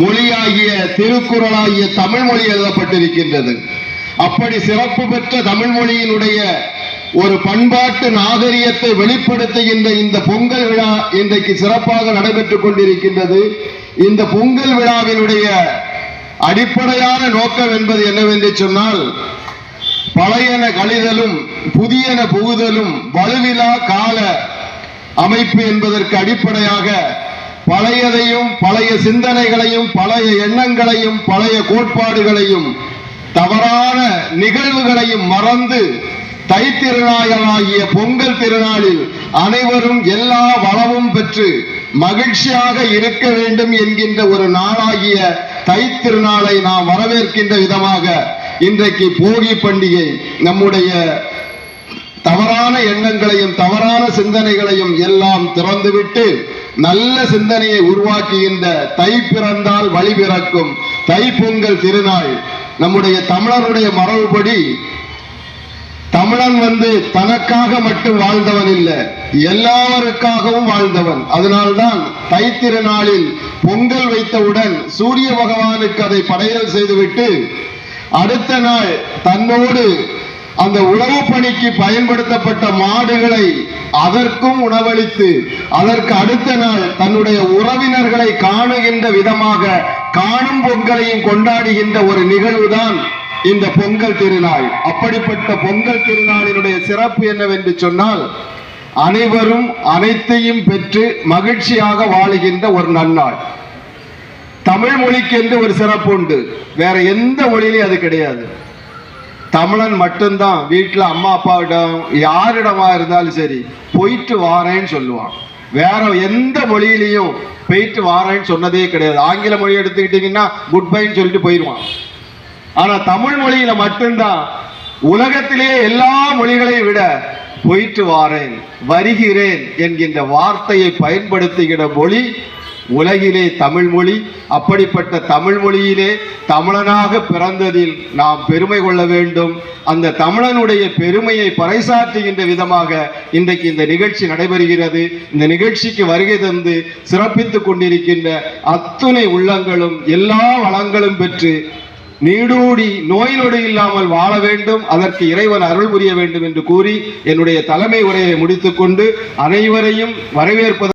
மொழியாகிய திருக்குறளாகிய தமிழ் மொழி எழுதப்பட்டிருக்கின்றது. அப்படி சிறப்பு பெற்ற தமிழ் மொழியினுடைய ஒரு பண்பாட்டு நாகரிகத்தை வெளிப்படுத்துகின்ற இந்த பொங்கல் விழா இன்றைக்கு சிறப்பாக நடைபெற்றுக் கொண்டிருக்கின்றது. இந்த பொங்கல் விழாவினுடைய அடிப்படையான நோக்கம் என்பது என்னவென்று சொன்னால், பழையன கழிதலும் புதியன புகுதலும் வலுவிலா கால அமைப்பு என்பதற்கு அடிப்படையாக பழையதையும் பழைய சிந்தனைகளையும் பழைய எண்ணங்களையும் பழைய கோட்பாடுகளையும் தவறான நிகழ்வுகளையும் மறந்து தைத்திருநாளாகிய பொங்கல் திருநாளில் அனைவரும் எல்லா வளமும் பெற்று மகிழ்ச்சியாக இருக்க வேண்டும் என்கின்ற ஒரு நாளாகிய தைத்திருநாளை நாம் வரவேற்கின்ற விதமாக இன்றைக்கு போகி பண்டிகை நம்முடைய தவறான எண்ணங்களையும் தவறான சிந்தனைகளையும் எல்லாம் திறந்துவிட்டு நல்ல சிந்தனையை உருவாக்குகின்ற தை பிறந்தால் வழி பிறக்கும் தை பொங்கல் திருநாள். நம்முடைய தமிழருடைய மரபுப்படி தமிழன் தனக்காக மட்டும் வாழ்ந்தவன் இல்லை, எல்லாருக்காகவும் வாழ்ந்தவன். அதனால்தான் தை திருநாளில் பொங்கல் வைத்தவுடன் சூரிய பகவானுக்கு அதை படையல் செய்துவிட்டு அடுத்த நாள் தன்னோடு அந்த உழவு பணிக்கு பயன்படுத்தப்பட்ட மாடுகளை அதற்கும் உணவளித்து அதற்கு அடுத்த நாள் தன்னுடைய உறவினர்களை காணுகின்ற விதமாக காணும் பொங்கலையும் கொண்டாடுகின்ற ஒரு நிகழ்வுதான் இந்த பொங்கல் திருநாள். அப்படிப்பட்ட பொங்கல் திருநாளினுடைய சிறப்பு என்னவென்று சொன்னால், அனைவரும் அனைத்தையும் பெற்று மகிழ்ச்சியாக வாழுகின்ற ஒரு நன்னாள். தமிழ் மொழிக்கு என்று ஒரு சிறப்பு உண்டு, வேற எந்த மொழியிலையும் அது கிடையாது. தமிழன் மட்டும்தான் வீட்டில் அம்மா அப்பாவிடம் யாரிடமா இருந்தாலும் சரி போயிட்டு வாரேன்னு சொல்லுவான். வேற எந்த மொழியிலையும் போயிட்டு வாரேன்னு சொன்னதே கிடையாது. ஆங்கில மொழி எடுத்துக்கிட்டீங்கன்னா குட் பைன்னு சொல்லிட்டு போயிடுவான். ஆனா தமிழ் மொழியில மட்டும்தான் உலகத்திலேயே எல்லா மொழிகளையும் விட போயிட்டு வாரேன் வருகிறேன் என்கின்ற வார்த்தையை பயன்படுத்துகிற மொழி உலகிலே தமிழ் மொழி. அப்படிப்பட்ட தமிழ் மொழியிலே தமிழனாக பிறந்ததில் நாம் பெருமை கொள்ள வேண்டும். அந்த தமிழனுடைய பெருமையை பறைசாற்றுகின்ற விதமாக இன்றைக்கு இந்த நிகழ்ச்சி நடைபெறுகிறது. இந்த நிகழ்ச்சிக்கு வருகை தந்து சிறப்பித்துக் கொண்டிருக்கின்ற அத்துணை உள்ளங்களும் எல்லா வளங்களும் பெற்று நீடூடி நோய் நொடி இல்லாமல் வாழ வேண்டும், அதற்கு இறைவன் அருள் புரிய வேண்டும் என்று கூறி என்னுடைய தலைமை உரையை முடித்துக் கொண்டு அனைவரையும் வரவேற்பது